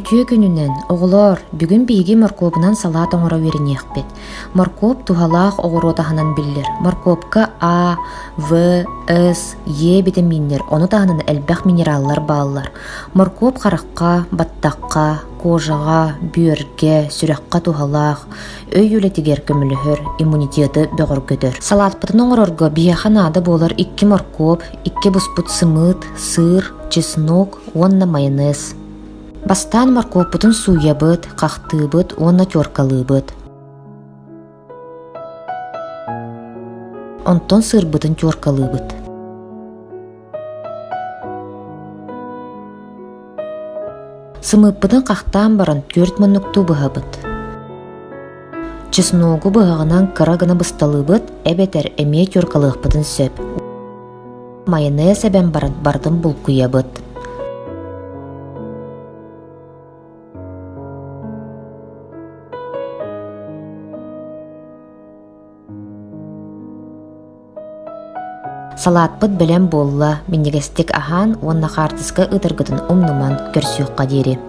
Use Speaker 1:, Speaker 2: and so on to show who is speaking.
Speaker 1: Үтүө күнүнен, оголор, бүгүн биги морковунан салаат оңоро веринеекпит. Морков тухалаах оғыротаханан биллер. Морковка А, В, С, Е витаминнер, оны таханан элбэх минераллар бааллар. Морков харакка, баттакка, кожага, бүйөрге, сүрөкка тухалаах, өй үлетигер көмүлөһөр, иммунитеты бөгөргөдөр. Салаатпытын оңорорго биэханаада болар 2 морков, 2 буспут сымыт, сыр, чеснок, онна майонез. Бастан морковпутун суйябыт, кахтыыбыт, онна тёркалыыбыт. Онтон сырбытын тёркалыыбыт. Сымыппытын кахтаан баран 4 муннуктуу быһабыт. Чесногу быһагынан кыра гына бысталыыбыт, эбетер эмиэ тёркалыахпытын сөп. Майонез эбен баран бардын булкуйабыт. Салаатпыт белен болла, миннегестик ахан, онна хартыска ытыргытын умнуман көрсүөкка диэри.